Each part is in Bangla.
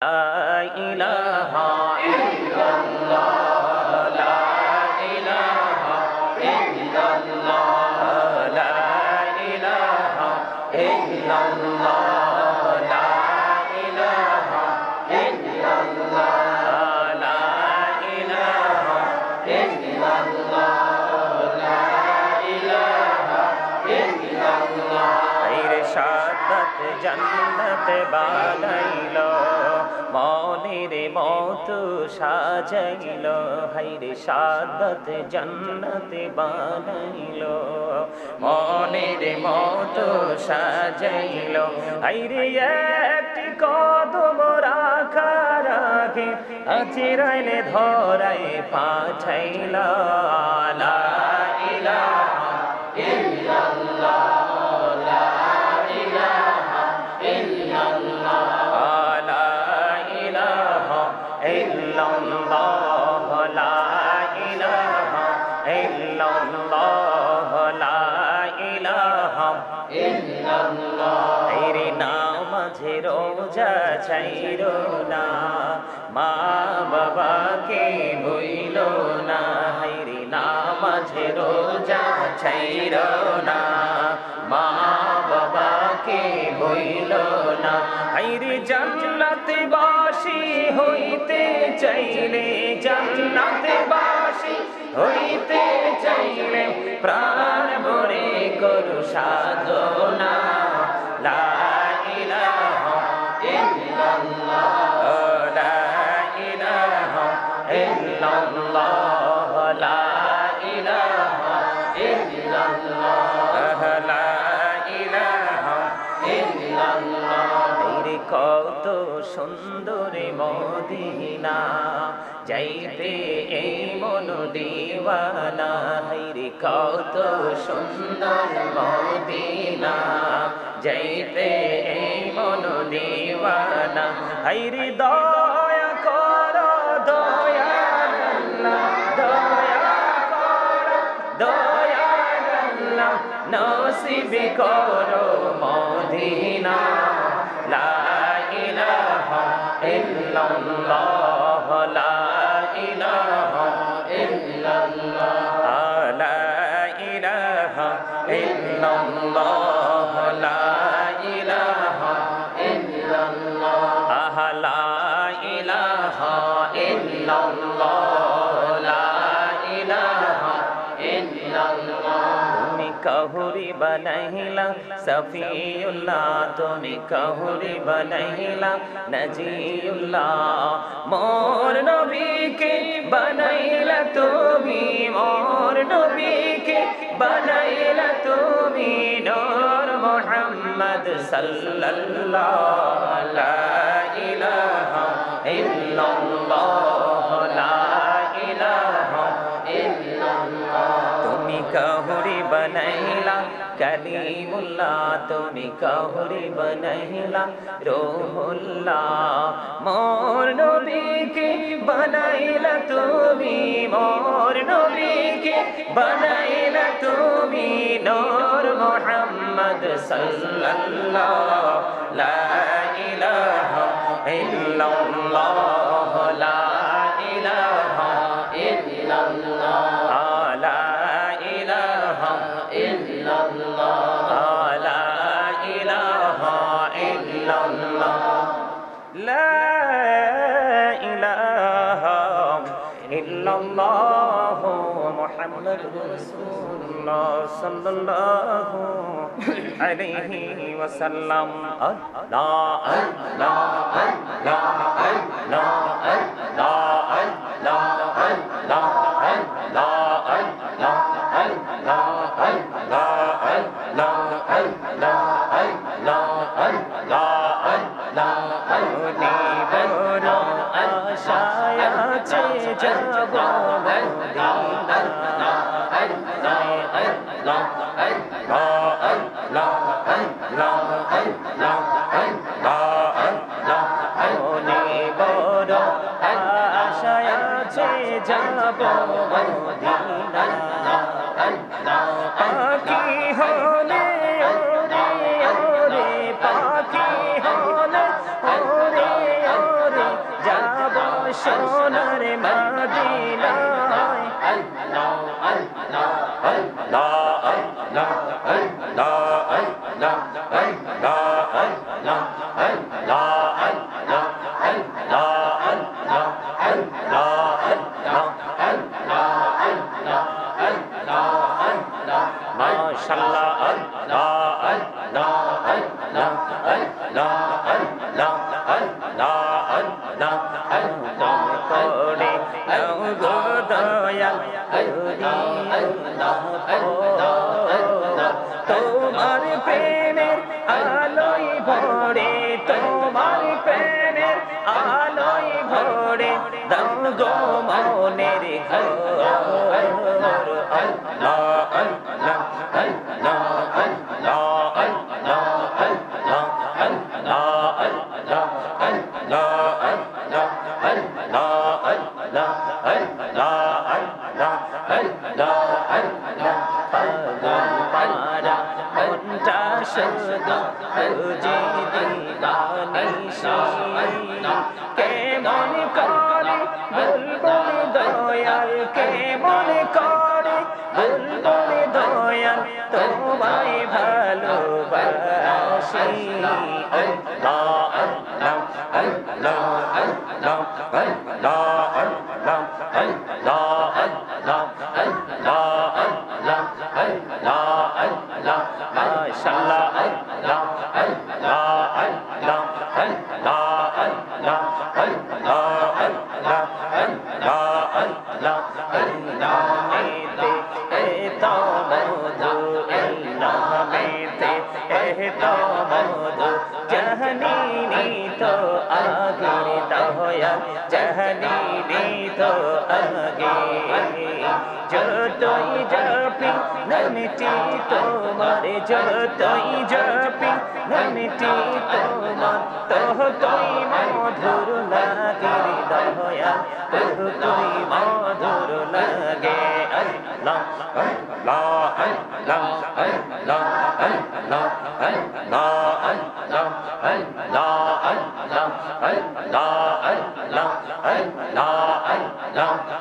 لا إله إلا الله لا إله إلا الله لا إله إلا الله لا إله إلا الله لا إله إلا الله لا إله إلا الله غير شادت جنت বানাইলো মনের মত সাজাইলো হায়রে সাদত জন্নত বানাইলো মনের মত সাজাইলো হায়রে একটি কদম রাখার আগে আচিরাইলে ধরাই পাঠাইলা লা ইলাহা ইল্লাল্লাহ রোজা ছাইরো না মা বাবাকে ভুইলো না হায়রে নামাজে রোজা ছাইরো না মা বাবাকে ভুইলো না হায়রে জান্নাতে বাসী হইতে চাইলে জান্নাতে বাসী হইতে চাইলে প্রাণ ভরে করু সাধনা লা ইলাহা ইল্লাল্লাহ লা ইলাহা ইল্লাল্লাহ লা ইলাহা ইল্লাল্লাহ লা ইলাহা ইল্লাল্লাহ কত সুন্দর মদিনা যাইতে এই মন দিওয়ানা হায়রে কত সুন্দর মদিনা যাইতে এই মন দিওয়ানা হায়রে দয়া করো দয়াল আল্লাহ দয়া করো দয়াল আল্লাহ নসিব করো মদিনা লা ইলাহা ইল্লাল্লাহ লা ইলাহা ইল্লাল্লাহ লা ইলাহা ইল্লাল্লাহ লা ইলাহা ইল্লাল্লাহ লা ইলাহা ইল্লাল্লাহ লা ইলাহা ইল্লাল্লাহ তুমি কাহুরি বানাইলা সফিউল্লাহ তুমি কাহুরি বানাইলা নজিউল্লাহ মোর নবীকে বানাইলা তুমি মোর নবীকে বানাইলা তুমি নূর মুহাম্মদ সাল্লাল্লাহু লা ইলাহা ইল্লাল্লাহ লা ইলাহা ইল্লাল্লাহ তুমি কাহুরি বানাইলা কালিমুল্লাহ তুমি কাহুরি বানাইলা রূহুল্লাহ মোর নবীকে বানাইলা তুমি মোর নবীকে বানাইলা তুমি নূর মুহাম্মদ সাল্লাল্লাহু লা ইলাহা ইল্লাল্লাহ লা ইলাহা ইল্লাল্লাহ ইল্লাল্লাহু মুহাম্মাদুর রাসূলুল্লাহ সাল্লাল্লাহু আলাইহি ওয়াসাল্লাম আল্লাহ আল্লাহ আল্লাহ আল্লাহ আল্লাহ আল্লাহ আল্লাহ আল্লাহ আল্লাহ আল্লাহ আল্লাহ আল্লাহ আল্লাহ আল্লাহ আল্লাহ আল্লাহ আশায় আছে যাব মদিনা আল্লাহ আল্লাহ আল্লাহ আল্লাহ আল্লাহ আল্লাহ আল্লাহ মনে বড় আশায় আছে যাব মদিনা পাখি হলে ওরে ওরে পাখি হলে ওরে ওরে সোনার মদিনায় আল্লাহ আল্লাহ আল্লাহ আল্লাহ আল্লাহ আল্লাহ আল্লাহ আল্লাহ আল্লাহ আল্লাহ মাশাআল্লাহ আল্লাহ আল্লাহ আল্লাহ আল্লাহ আল্লাহ আল্লাহ আল্লাহ আল্লাহ করে নাও গো দয়াল তোমার প্রেমের আলোয় ভরে তোমার প্রেমের আলোয় ভরে দাও গো মনের ঘর আল্লাহ আল্লাহ আল্লাহ আল্লাহ আল্লাহ আল্লাহ আল্লাহ আল্লাহ আল্লাহ আল্লাহ আল্লাহ আল্লাহ আল্লাহ আল্লাহ আল্লাহ পারা মনটা শুধু খুঁজে দিবানিশি কেমন করে বুলবুল দয়াল কেমন করে বুলবুল দয়াল তোমায় ভালোবাসি আল্লাহ আল্লাহ আল্লাহ আল্লাহ আল্লাহ আল্লাহ আল্লাহ আল্লাহ আল্লাহ আল্লাহ আল্লাহ আল্লাহ মাশাআল্লাহ আল্লাহ আল্লাহ আল্লাহ আল্লাহ আল্লাহ আল্লাহ আল্লাহ আল্লাহ আল্লাহ নামেতে এতো মধু নামেতে এতো মধু জাহানি তো আগের দয়াল জাহানি তো আগে যতই জপি নামটি তোমার যতই জপি নামটি তোমার ততই মধুর লাগে দয়াল ততই মধুর লাগে আল্লাহ আল্লাহ আল্লাহ আল্লাহ আল্লাহ আল্লাহ আল্লাহ আল্লাহ আল্লাহ আল্লাহ আল্লাহ আল্লাহ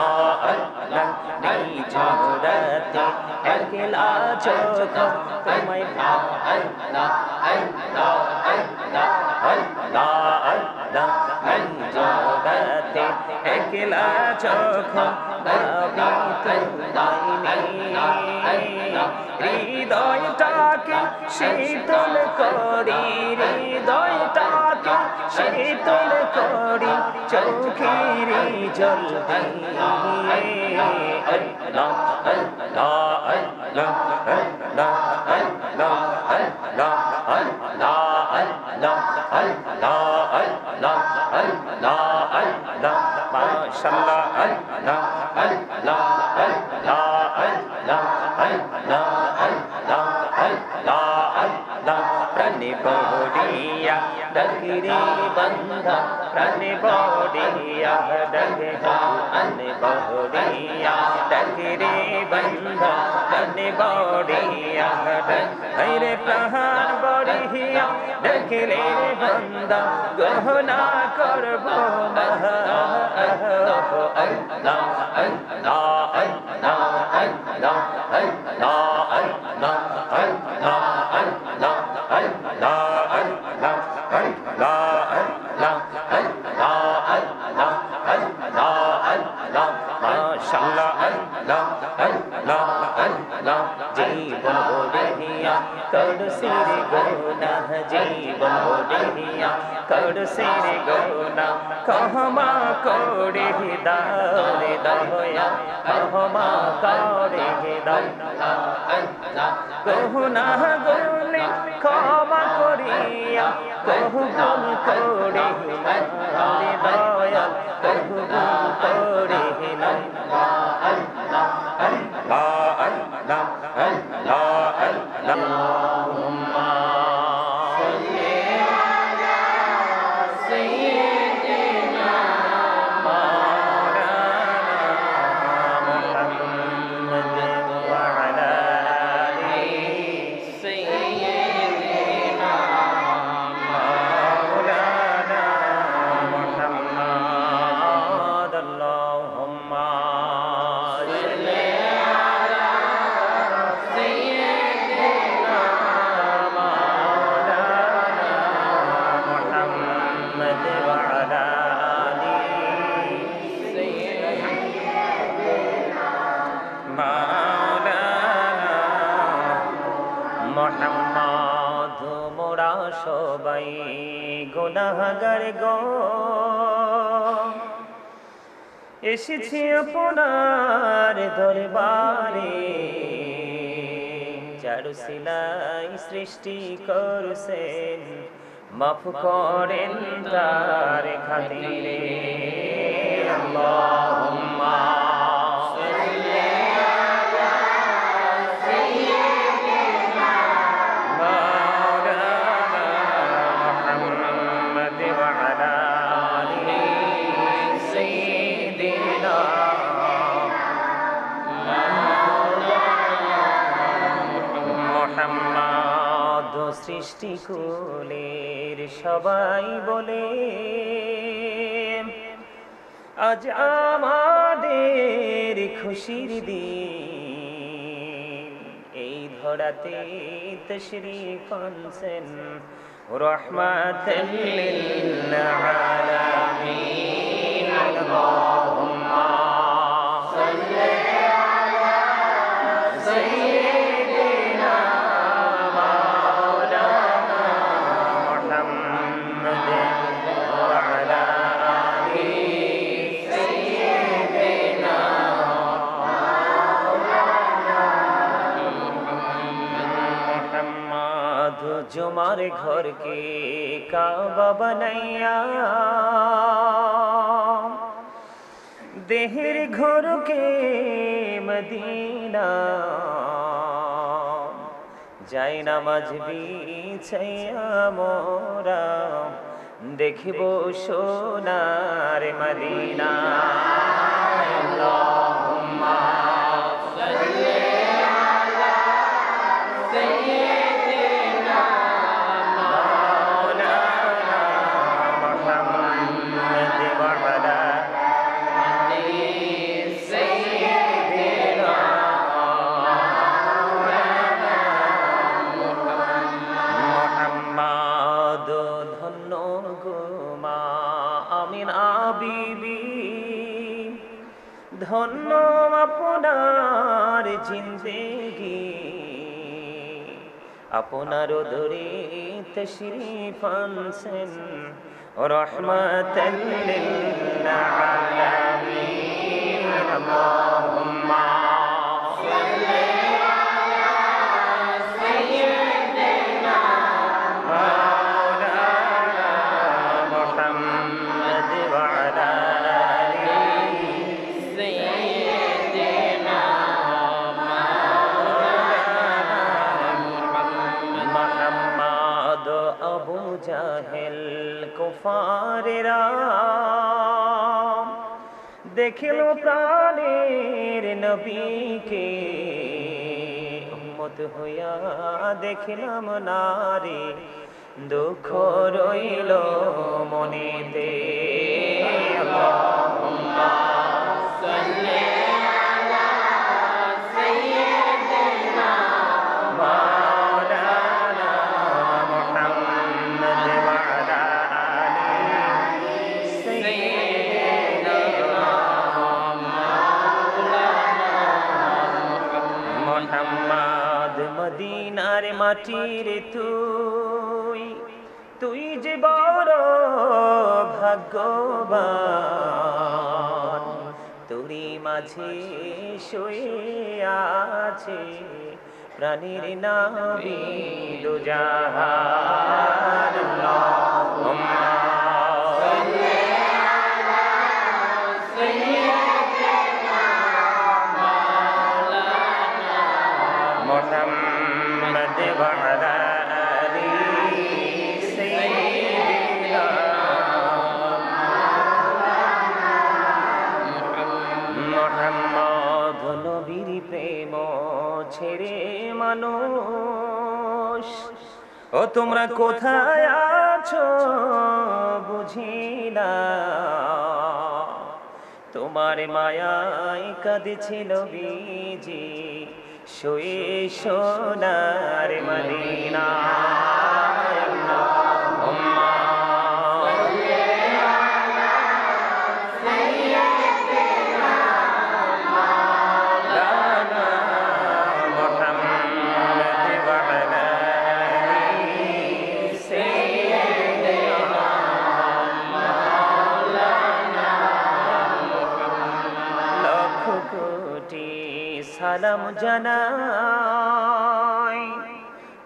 আল্লাহ একলা চোখ তোমায় জগতে একলা চোখ হৃদয়টাকে শীতল করি হৃদয়টাকে শীতল করি চোখের জল দিয়ে আল্লাহ আল্লাহ আল্লাহ আল্লাহ আল্লাহ আল্লাহ আল্লাহ আল্লাহ আল্লাহ আল্লাহ আল্লাহ আল্লাহ মাশাআল্লাহ আল্লাহ আল্লাহ আল্লাহ আল্লাহ আল্লাহ আল্লাহ আল্লাহ আল্লাহ প্রাণে বড়িয়া ডগরে বন্ধা প্রাণে বড়িয়া ডগে প্রাণে বড়িয়া ডগরে বন্ধা প্রাণে বড়িয়া হরে প্রাণ বড়িয়া ডগরে বন্ধা গহনা করব আল্লাহ আল্লাহ আল্লাহ আল্লাহ আল্লাহ আল্লাহ আল্লাহ আল্লাহ আল্লাহ আল্লাহ আল্লাহ আল্লাহ আল্লাহ আল্লাহ আল্লাহ মাশাআল্লাহ আল্লাহ আল্লাহ আল্লাহ জীবন বড়িয়া করসির গোনা জীবন বড়িয়া করসির গোনা ক্ষমা করে দাও রে দয়া ক্ষমা করে দাও গোনা গুলি ক্ষমা করিয়া কহুগুল করে রে দয়া কহুগুল করে গুনাহগার গো এসেছি আপনার দরবারে যার সিলাই সৃষ্টি করছেন মাফ করেন তার খাতিরে আল্লাহুম্মা সাল্লি আলা সাইয়্যিদিনা মাওলানা মুহাম্মদ ওয়া আলা আলি সাইয়্যিদিনা মুহাম্মদ সৃষ্টি কুলের সবাই বলে আজ আমাদের খুশির দিন এই ধরাতে তশরীফ আনছেন রাহমাতাল লিল আলামিন আল্লাহুম্মা সাল্লি আলা সাইয়্যিদিনা মাওলানা মুহাম্মদ ওয়া আলা আলি সাইয়্যিদিনা মুহাম্মদ জুমার ঘরকে কাবা বানাইয়া দেহের ঘরকে মদিনা যাই নামাজ বিছাইয়া মোরা দেখিব সোনার মদিনা আল্লাহুম্মা সাল্লি আলা সাইয়্যিদিনা মাওলানা মুহাম্মদ ওয়া আলা আলি সাইয়্যিদিনা মাওলানা মুহাম্মদ ধন্য গো মা আমিনা বিবি ধন্য আপনার জিন্দেগি আপনার ধরে তশরীফ আনছেন রাহমাতাল লিল আলামিন আল্লাহুম্মা সাল্লি আলা সাইয়্যিদিনা মাওলানা মুহাম্মদ ওয়া আলা আলি সাইয়্যিদিনা মুহাম্মদ আবু জাহেল কুফারেরা দেখিল প্রাণের নবীকে উম্মত হইয়া দেখিলাম নারী দুঃখ রইল মনেতে আল্লাহুম্মা সাল্লি আলা সাইয়্যিদিনা মাওলানা মুহাম্মদ ওয়া আলা আলি সাইয়্যিদিনা মাওলানা মুহাম্মদ মদিনার মাটির তুই যে বড় ভাগ্যবান তোরই মাঝে শুয়ে আছে প্রাণীর নবী দু জাহান আল্লাহুম্মা সাল্লি আলা সাইয়্যিদিনা মাওলানা মুহাম্মদ ওয়া আলা আলি সাইয়্যিদিনা মুহাম্মদ নবীর প্রেম ছেড়ে মানুষ ও তোমরা কোথায় আছো বুঝি না তোমার মায়ায় কাঁদছিল নবীজি শুয়ে সোনার মদিনা আল্লাহুম্মা সাল্লি আলা সাইয়্যিদিনা মাওলানা মুহাম্মদ ওয়া আলা আলি সাইয়্যিদিনা কোটি সালাম জানাই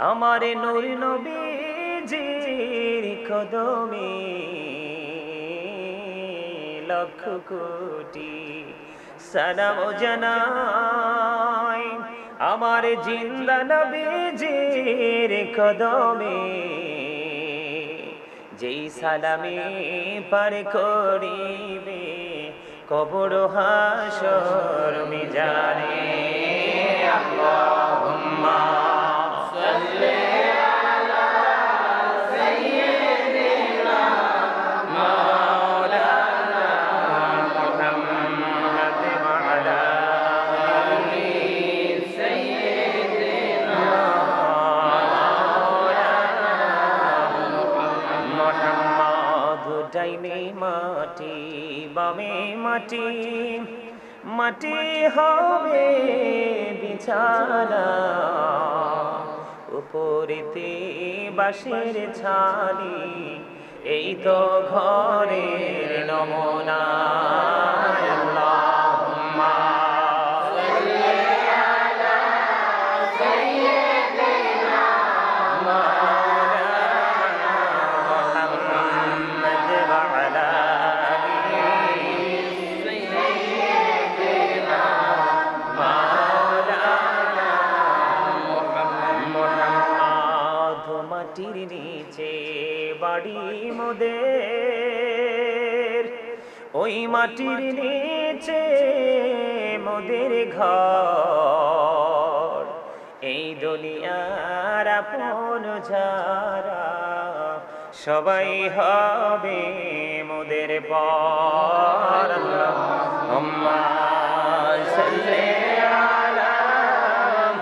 আমার নূর নবীজির কদমে লক্ষ কোটি সালাম জানাই আমার জিন্দা নবীজির কদমে যেই সালামে পার করিবে কবর হাসর মিজানে আল্লাহুম্মা সাল্লি আলা সাইয়্যিদিনা মাওলানা মুহাম্মদ ওয়া আলা আলি সাইয়্যিদিনা মাওলানা মুহাম্মদ ডাইনে মাটি বামে মাটি মাটি হবে বিছানা উপরেতে বাঁশের ছানি এই তো ঘরের নমুনা আল্লাহুম্মা সাল্লি আলা সাইয়্যিদিনা মাওলানা মুহাম্মদ ওয়া আলা মাটির নিচে বাড়ি মোদের ওই মাটির নিচে মোদের ঘর এই দুনিয়ার আপন যারা সবাই হবে মোদের পর আল্লাহুম্মা সাল্লি আলা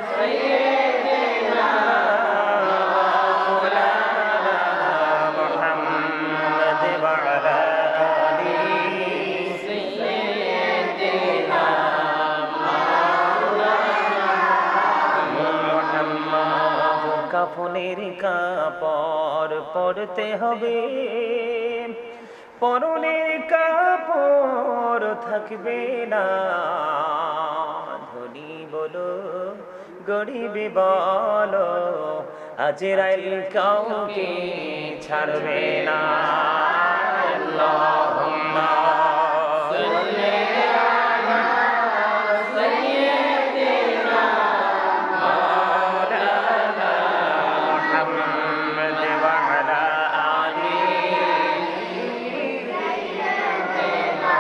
সাইয়্যিদিনা কাফনের কাপড় পরতে হবে পরনের কাপড় থাকবে না ধনী বলো গরিব বলো আজরাইল কাউকে ছাড়বে না আল্লাহুম্মা সাল্লি আলা সাইয়্যিদিনা মাওলানা মুহাম্মদ ওয়া আলা আলি সাইয়্যিদিনা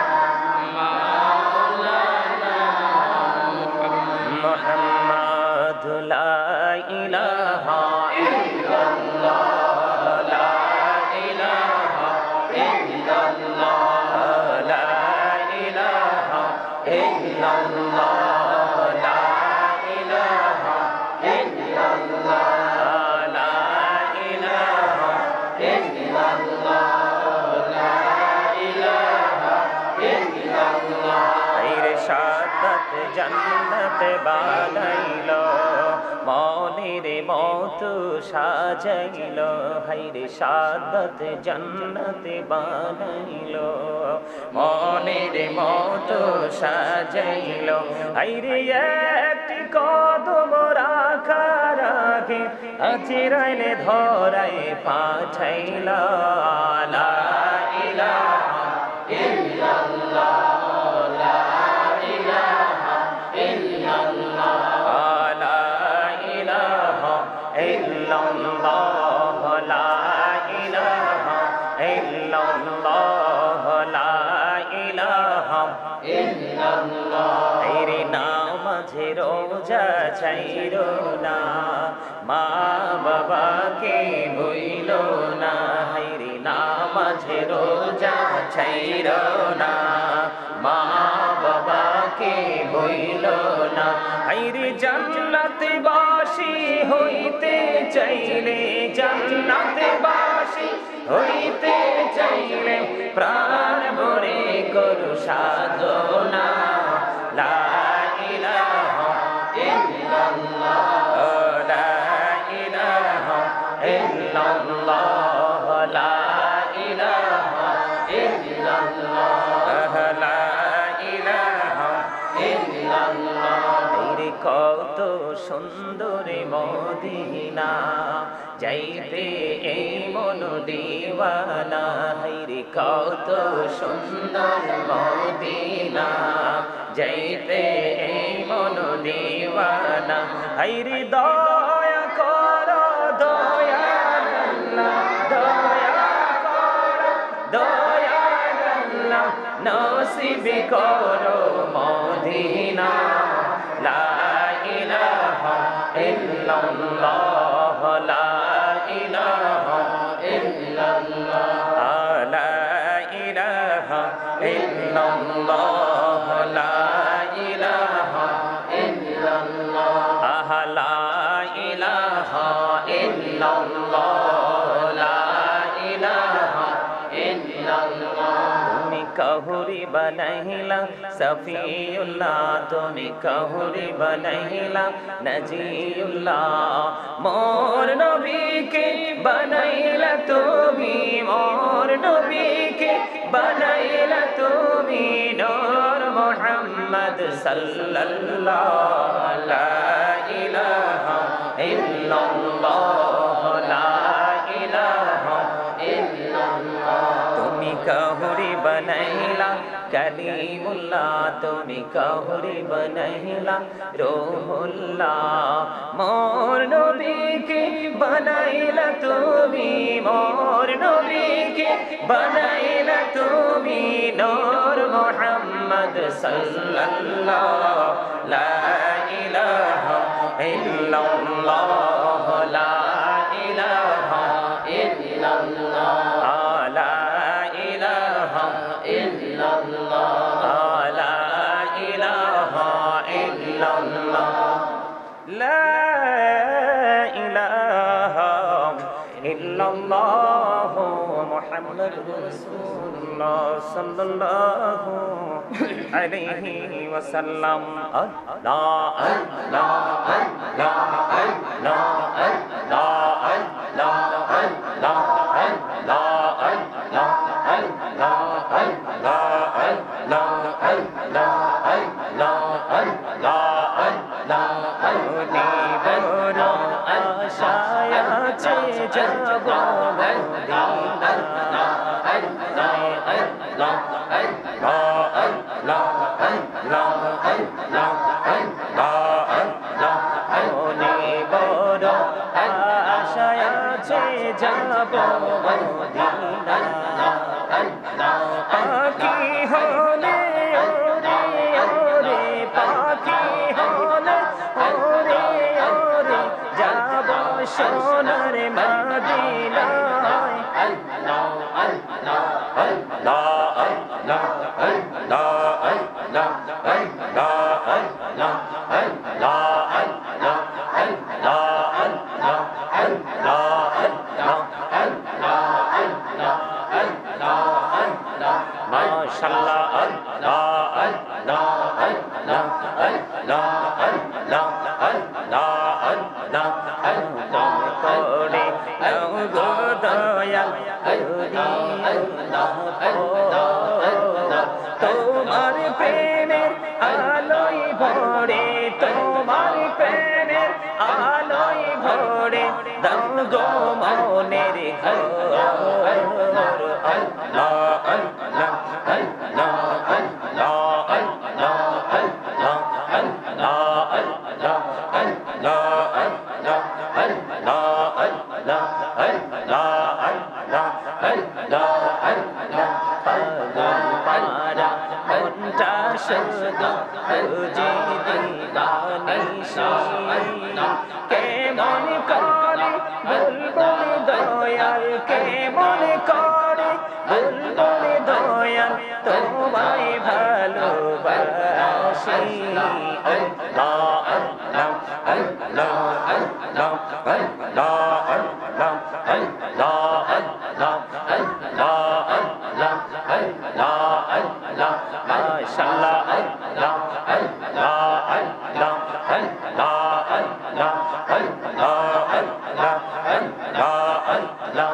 মাওলানা মুহাম্মদ লা ইলাহা ইল্লাল্লাহ জন্নত বানাইল মনের মত সাজাইল হাইরে সাদত জন্নত বানাইল মনের মত সাজাইল হাইরে একটি কদম রাখার আগে আজরাইলে ধরাই পাঠাইল লা ইলাহা ইল্লাল্লাহ রোজা ছাইরো না মা বাবাকে ভুইল না হাইরে নামাজে রোজা ছাইরো না মা বাবাকে ভুইল না হাইরে জান্নাতে বাসী হইতে চাইলে জান্নাতে বাসী হইতে চাইলে প্রাণ ভরে করু সাধনা লা ইলাহা ইল্লাল্লাহ লা ইলাহা ইল্লাল্লাহ লা ইলাহা ইল্লাল্লাহ লা ইলাহা ইল্লাল্লাহ কত সুন্দর মদিনা যাইতে এই মন দিওয়ানা হাইরে কত সুন্দর মদিনা যাইতে এই মন দিওয়ানা হাইরে দয়া করো দয়াল আল্লাহ দয়া করো দয়াল আল্লাহ নসিব করো মদিনা লা ইলাহা ইল্লাল্লাহ লা ইলাহা ইল্লাল্লাহ লা ইলাহা ইল্লাল্লাহ লা ইলাহা ইল্লাল্লাহ লা ইলাহা ইল্লাল্লাহ লা ইলাহা ইল্লাল্লাহ তুমি কাহুরি বানাইলা সফিউল্লাহ তুমি কাহুরি বানাইলা নজিউল্লাহ মোর নবীকে বানাইলা তুমি মোর নবীকে বানাইলা তুমি নূর মুহাম্মদ সাল্লাল্লাহু লা ইলাহা ইল্লাল্লাহ লা ইলাহা ইল্লাল্লাহ তুমি কাহুরি বানাইলা কালিমুল্লাহ তুমি কাহুরি বানাইলা রূহুল্লাহ মোর নবীকে বানাইলা তুমি মোর নবীকে বানাইলা তুমি নূর মুহাম্মদ সাল্লাল্লাহু লা ইলাহা ইল্লাল্লাহ লা ইলাহা ইল্লাল্লাহ লা ইলাহা ইল্লাল্লাহ লা ইলাহা ইল্লাল্লাহ লা ইলাহা ইল্লাল্লাহ মুহাম্মাদুর রাসূলুল্লাহ সাল্লাল্লাহু আলাইহি ওয়াসাল্লাম আল্লাহ আল্লাহ আল্লাহ আল্লাহ আল্লাহ আল্লাহ আল্লাহ আল্লাহ আল্লাহ আল্লাহ আল্লাহ আল্লাহ আল্লাহ আশায় আছে যাব মদিনা আশায় আছে যাব মদিনা পাখি হলে ওরে ওরে পাখি হলে ওরে ওরে যাব সোনার মদিনায় আল্লাহ আল্লাহ আল্লাহ আল্লাহ আল্লাহ আল্লাহ আল্লাহ আল্লাহ আল্লাহ আল্লাহ আল্লাহ মাশাআল্লাহ আল্লাহ আল্লাহ আল্লাহ আল্লাহ আল্লাহ আল্লাহ আল্লাহ আল্লাহ করে নাও গো দয়াল তোমার প্রেমের আলোয় ভরে তোমার প্রেমের আলোয় ভরে দাও গো মনের ঘর আল্লাহ আল্লাহ আল্লাহ আল্লাহ আল্লাহ আল্লাহ আল্লাহ আল্লাহ আল্লাহ আল্লাহ আল্লাহ আল্লাহ আল্লাহ আল্লাহ আল্লাহ আল্লাহ পারা মনটা শুধু খুঁজে দিবানিশি কেমন করে বুলবুল দয়াল কেমন করে বুলবুল দয়াল তোমায় ভালোবাসি আল্লাহ আল্লাহ আল্লাহ আল্লাহ আল্লাহ আল্লাহ আল্লাহ আল্লাহ আল্লাহ আল্লাহ আল্লাহ মাশাআল্লাহ আল্লাহ আল্লাহ আল্লাহ আল্লাহ আল্লাহ আল্লাহ আল্লাহ আল্লাহ আল্লাহ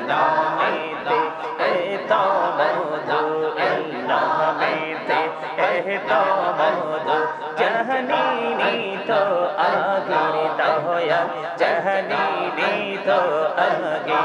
নামেতে এত মধু এই নামেতে এত মধু জাহানি তো আগের দয়াল জাহানি তো আগে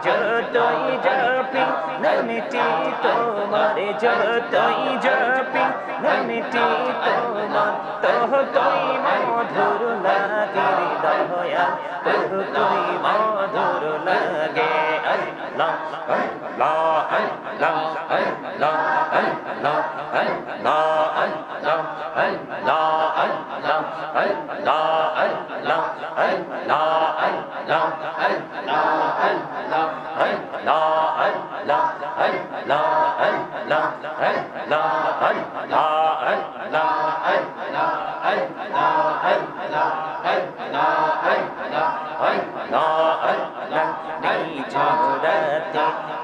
যতই জপি নামটি তোমার যতই জপি নামটি তোমার ততই মধুর লাগে দয়াল ততই মধুর লাগে আল্লাহ আল্লাহ আল্লাহ আল্লাহ আল্লাহ আল্লাহ আল্লাহ আল্লাহ আল্লাহ আল্লাহ আল্লাহ আল্লাহ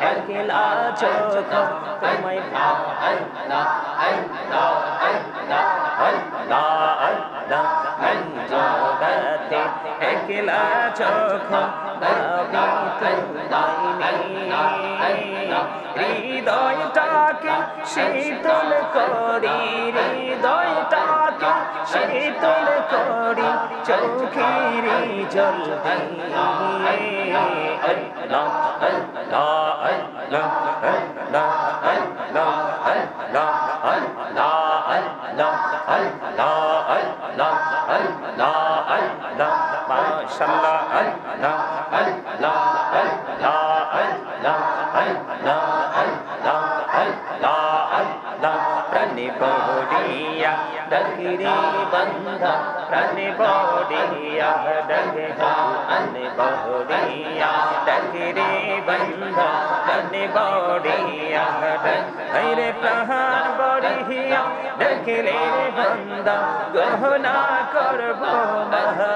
একলা চোখ তোমায় জগতে একলা চোখ হৃদয়টাকে শীতল করি হৃদয়টাকে শীতল করি চোখের জল প্রাণে বড়িয়া ডগরে বন্ধা প্রাণে বড়িয়া ডগরে প্রাণে বড়িয়া ডগরে বন্ধা প্রাণে বড়িয়া হরে প্রাণ বড়িয়া ডগরে বন্ধা গহনা করব মহা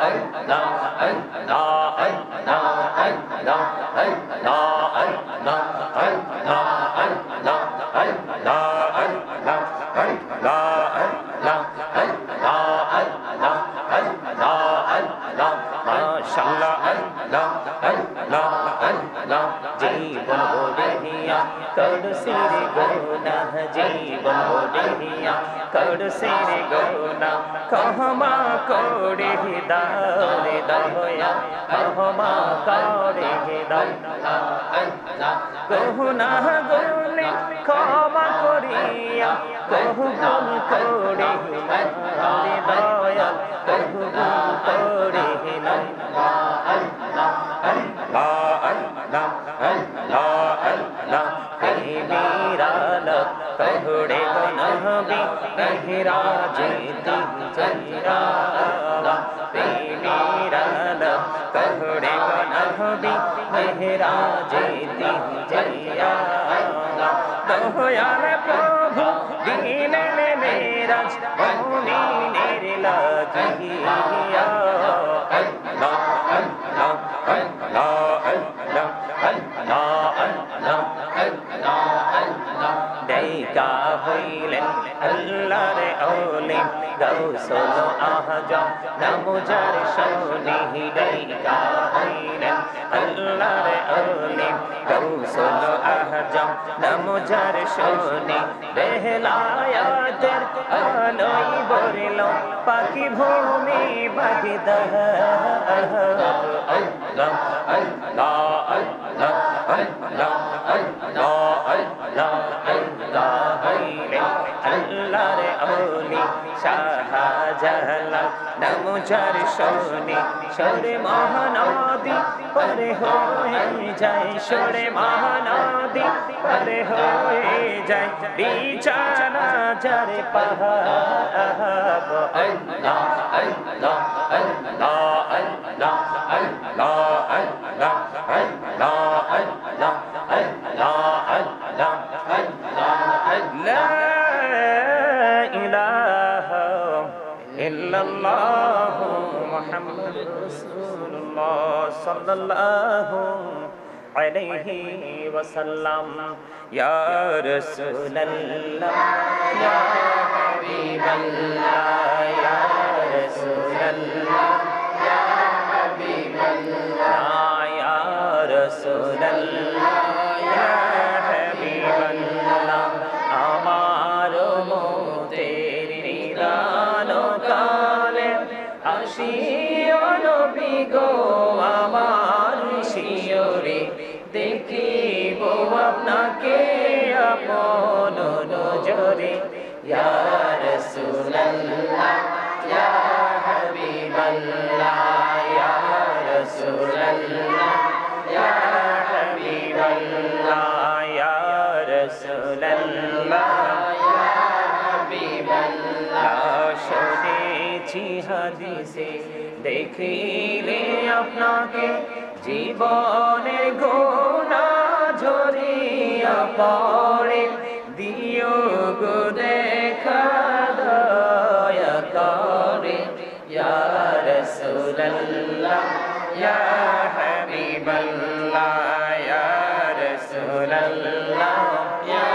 আল্লাহ আল্লাহ আল্লাহ আল্লাহ আল্লাহ জীবন বড়িয়া করসির গোনা জীবন বড়িয়া করসির গোনা ক্ষমা করে দাও রে দয়া ক্ষমা করে দাও গোনা গুনে ক্ষমা করিয়া কহুগুন করে রে দয়া কহুগুন করে कहड़े नबी मेहरा जीती जैरा मेरा कहड़े नबी मेहरा जीती जैरा दयाल प्रभु दीन मेरा मोमिनेर लागिया अल्लाह अल्लाह अल्लाह अल्लाह अल्लाह দেখা হইলেন আল্লাহর ওলি গাউসুল আজম নামজার শনি দেখা হইলেন আল্লাহর ওলি গাউসুল আজম নামজার শনি বেলায়াতের আলোয় বরিল পাখি ভূমি বাগদা আল্লাহ আল্লাহ আল্লাহ আল্লাহ আল্লাহ আল্লাহর ওলি শাহজালাল নামজার শনি সরে মহানদী পরে হয়ে যায় সরে মহানদী পরে হয়ে যায় বিছানা যার পাহাড় আল্লাহ আল্লাহ আল্লাহ আল্লাহ আল্লাহ আল্লাহ আল্লাহ আল্লাহ ইল্লাল্লাহু মুহাম্মাদুর রাসূলুল্লাহ সাল্লাল্লাহু আলাইহি ওয়াসাল্লাম ইয়া রাসূলুল্লাহ ইয়া হাবিবাল্লাহ ইয়া রাসূলুল্লাহ ইয়া হাবিবাল্লাহ ইয়া রাসূলুল্লাহ ইয়া হাবিবাল্লাহ আমার মন ও নবী গো আমার শিয়রে দেখিব আপনাকে আপন নজরে ইয়া রাসূলুল্লাহ ইয়া হাবিবাল্লাহ ইয়া রাসূলুল্লাহ ইয়া হাবিবাল্লাহ ইয়া রাসূলুল্লাহ ইয়া হাবিবাল্লাহ শুনেছি হাদিসে দেখিলে আপনাকে জীবনের গুনাহ ঝরিয়া পড়ে দিও গো দেখা দয়া করে ইয়া রাসূলুল্লাহ ইয়া হাবিবাল্লাহ ইয়া রাসূলুল্লাহ ইয়া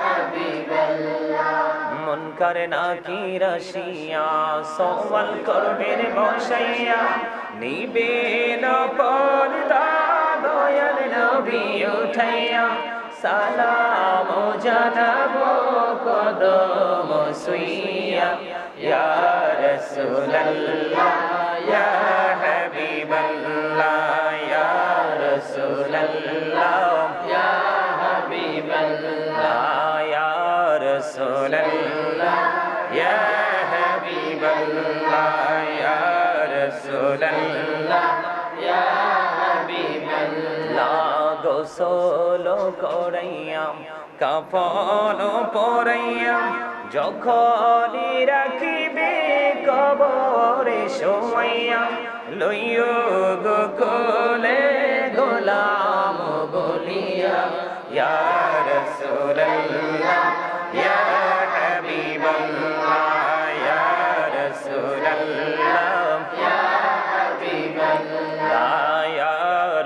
হাবিবাল্লাহ মুনকার নাকির আসিয়া সওয়াল করবেন বসাইয়া নিবে না পর্দা দয়াল নবী উঠাইয়া সালাম জানাবো কদম সুইয়া ইয়া রাসূলুল্লাহ ইয়া হাবিবাল্লাহ ইয়া রাসূলুল্লাহ ইয়া হাবিবাল্লাহ ইয়া রাসূলুল্লাহ ইয়া হাবিবাল্লাহ ইয়া রাসূলুল্লাহ ইয়া হাবিবাল্লাহ গোসল করাইয়া কাফন পরাইয়া যখনই রাখিবে কবরে শোয়াইয়া লইও গো কোলে গোলাম বলিয়া ইয়া রাসূলুল্লাহ ইয়া হাবিবাল্লাহ ইয়া রাসূলুল্লাহ ইয়া হাবিবাল্লাহ ইয়া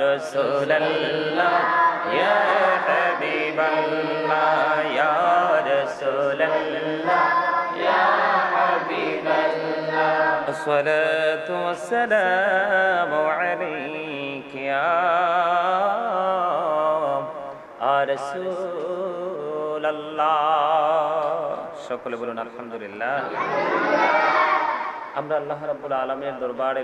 রাসূলুল্লাহ ইয়া হাবিবাল্লাহ ইয়া রাসূলুল্লাহ ইয়া হাবিবাল্লাহ আসসালাতু ওয়াসসালামু আলাইকা ইয়া রাসূলুল্লাহ সকলে বলুন আলহামদুলিল্লাহ আমরা আল্লাহ রাব্বুল আলামিনের দরবারে